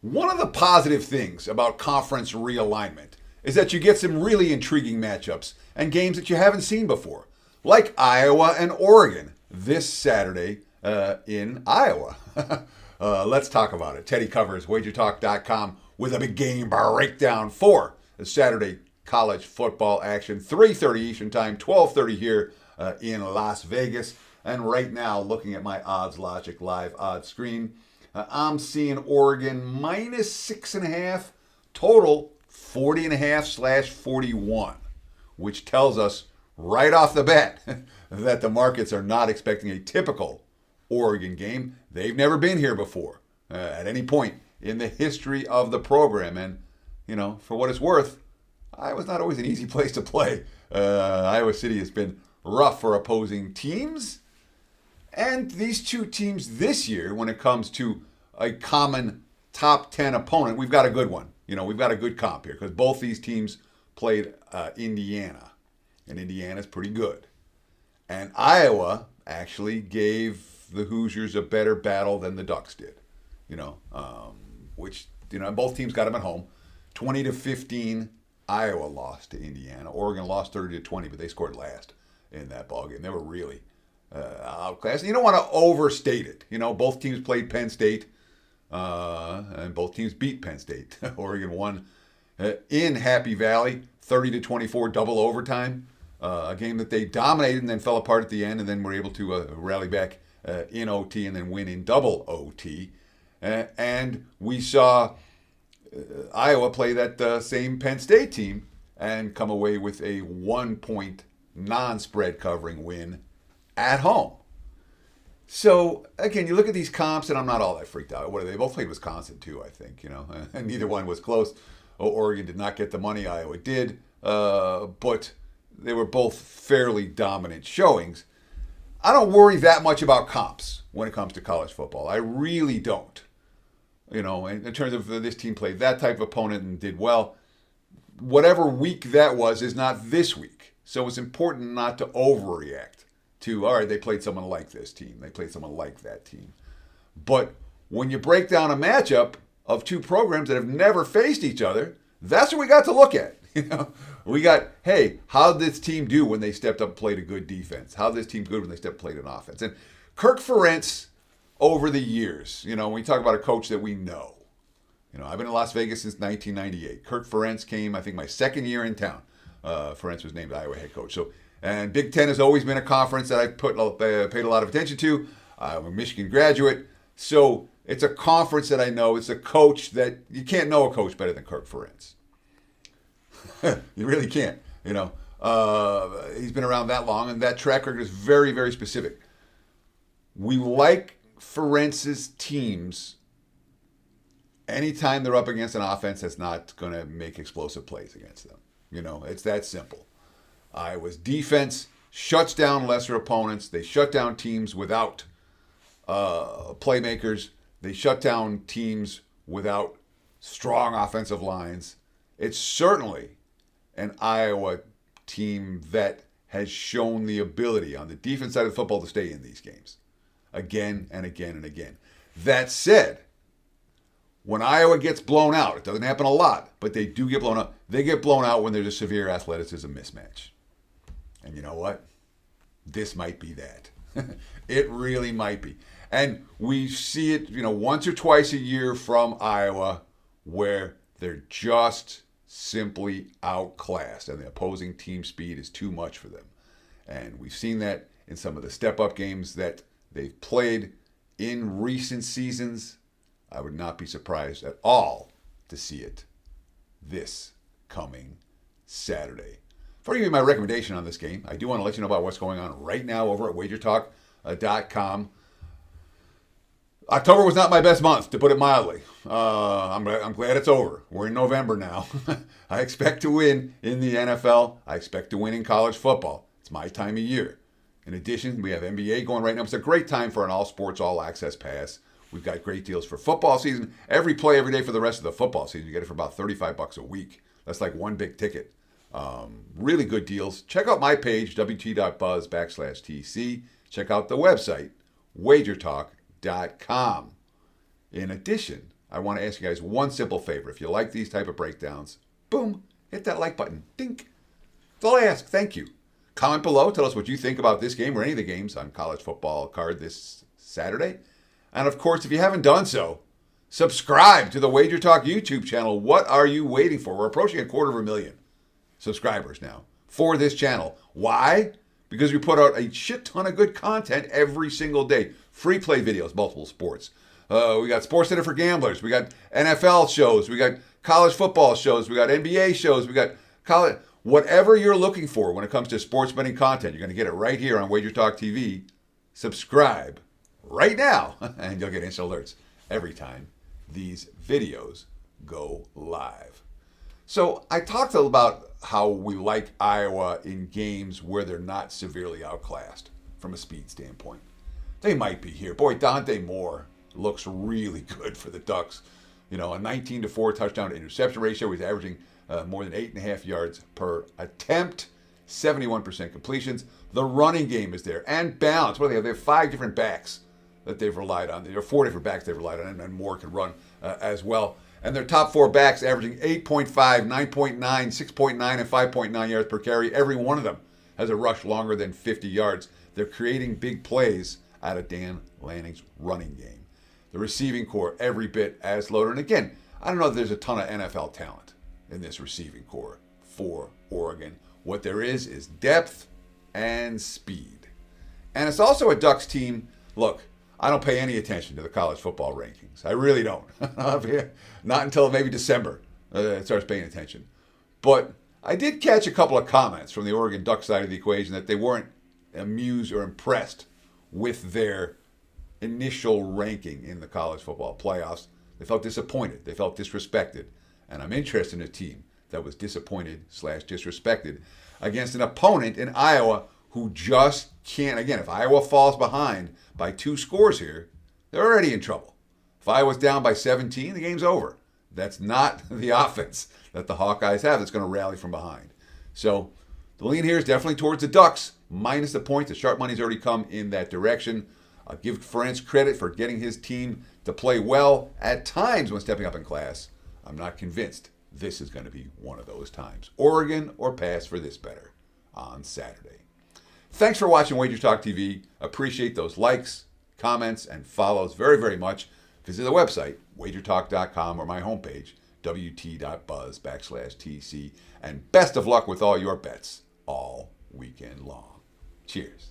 One of the positive things about conference realignment is that you get some really intriguing matchups and games that you haven't seen before, like Iowa and Oregon this Saturday in Iowa. Let's talk about it. Teddy covers wagertalk.com with a big game breakdown for the Saturday college football action. 3:30 Eastern Time, 12:30 here in Las Vegas. And right now, looking at my Odds Logic live odds screen, I'm seeing Oregon minus 6.5, total 40.5/41, which tells us right off the bat that the markets are not expecting a typical Oregon game. They've never been here before at any point in the history of the program. And, you know, for what it's worth, Iowa's not always an easy place to play. Iowa City has been rough for opposing teams. And these two teams this year, when it comes to a common top 10 opponent, we've got a good one. You know, we've got a good comp here because both these teams played Indiana. And Indiana's pretty good. And Iowa actually gave the Hoosiers a better battle than the Ducks did. You know, which, you know, both teams got them at home. 20-15, Iowa lost to Indiana. Oregon lost 30-20, but they scored last in that ballgame. They were really outclassed. You don't want to overstate it. You know, both teams played Penn State, and both teams beat Penn State. Oregon won in Happy Valley, 30-24, double overtime. A game that they dominated and then fell apart at the end, and then were able to rally back in OT and then win in double OT. And we saw Iowa play that same Penn State team and come away with a 1-point non-spread covering win at home. So, again, you look at these comps, and I'm not all that freaked out. What are they? Both played Wisconsin, too, I think, you know. And neither one was close. Oregon did not get the money. Iowa did. But they were both fairly dominant showings. I don't worry that much about comps when it comes to college football. I really don't. You know, in terms of this team played that type of opponent and did well. Whatever week that was is not this week. So it's important not to overreact to, all right, they played someone like this team. They played someone like that team. But when you break down a matchup of two programs that have never faced each other, that's what we got to look at. You know, we got, hey, how'd this team do when they stepped up and played a good defense? How'd this team do when they stepped up and played an offense? And Kirk Ferentz, over the years, you know, when we talk about a coach that we know, you know, I've been in Las Vegas since 1998. Kirk Ferentz came, I think, my second year in town. Ferentz was named Iowa head coach. So, and Big Ten has always been a conference that I've paid a lot of attention to. I'm a Michigan graduate. So it's a conference that I know. It's a coach that you can't know a coach better than Kirk Ferentz. You really can't. You know, he's been around that long, and that track record is very, very specific. We like Ferentz's teams anytime they're up against an offense that's not going to make explosive plays against them. You know, it's that simple. Iowa's defense shuts down lesser opponents. They shut down teams without playmakers. They shut down teams without strong offensive lines. It's certainly an Iowa team that has shown the ability on the defense side of the football to stay in these games again and again and again. That said, when Iowa gets blown out, it doesn't happen a lot, but they do get blown out. They get blown out when there's a severe athleticism mismatch. And you know what? This might be that. It really might be. And we see it, you know, once or twice a year from Iowa where they're just simply outclassed and the opposing team speed is too much for them. And we've seen that in some of the step-up games that they've played in recent seasons. I would not be surprised at all to see it this coming Saturday. Before I give you my recommendation on this game, I do want to let you know about what's going on right now over at wagertalk.com. October was not my best month, to put it mildly. I'm glad it's over. We're in November now. I expect to win in the NFL. I expect to win in college football. It's my time of year. In addition, we have NBA going right now. It's a great time for an all-sports, all-access pass. We've got great deals for football season. Every play, every day for the rest of the football season. You get it for about $35 a week. That's like one big ticket. Really good deals. Check out my page, wt.buzz/TC. Check out the website, wagertalk.com. In addition, I want to ask you guys one simple favor. If you like these type of breakdowns, boom, hit that like button. Dink. That's all I ask. Thank you. Comment below. Tell us what you think about this game or any of the games on college football card this Saturday. And of course, if you haven't done so, subscribe to the Wager Talk YouTube channel. What are you waiting for? We're approaching 250,000 subscribers now for this channel. Why? Because we put out a shit ton of good content every single day. Free play videos, multiple sports. We got Sports Center for Gamblers. We got NFL shows. We got college football shows. We got NBA shows. We got college. Whatever you're looking for when it comes to sports betting content, you're going to get it right here on Wager Talk TV. Subscribe right now, and you'll get instant alerts every time these videos go live. So I talked about how we like Iowa in games where they're not severely outclassed from a speed standpoint. They might be here. Boy, Dante Moore looks really good for the Ducks. You know, a 19-4 touchdown to interception ratio. He's averaging more than 8.5 yards per attempt, 71% completions. The running game is there and balance. What do they have? They have 5 different backs that they've relied on. There are 4 different backs they've relied on, and Moore can run as well. And their top 4 backs averaging 8.5, 9.9, 6.9, and 5.9 yards per carry. Every one of them has a rush longer than 50 yards. They're creating big plays out of Dan Lanning's running game. The receiving core, every bit as loaded. And again, I don't know if there's a ton of NFL talent in this receiving core for Oregon. What there is depth and speed. And it's also a Ducks team. Look, I don't pay any attention to the college football rankings. I really don't. Not until maybe December it starts paying attention. But I did catch a couple of comments from the Oregon Ducks side of the equation that they weren't amused or impressed with their initial ranking in the college football playoffs. They felt disappointed. They felt disrespected. And I'm interested in a team that was disappointed/disrespected against an opponent in Iowa who just can't. Again, if Iowa falls behind by 2 scores here, they're already in trouble. If Iowa's down by 17, the game's over. That's not the offense that the Hawkeyes have that's going to rally from behind. So the lean here is definitely towards the Ducks, minus the point. The sharp money's already come in that direction. I'll give Ferentz credit for getting his team to play well at times when stepping up in class. I'm not convinced this is going to be one of those times. Oregon or pass for this better on Saturday. Thanks for watching Wager Talk TV. Appreciate those likes, comments, and follows very, very much. Visit the website, wagertalk.com, or my homepage, wt.buzz/TC. And best of luck with all your bets all weekend long. Cheers.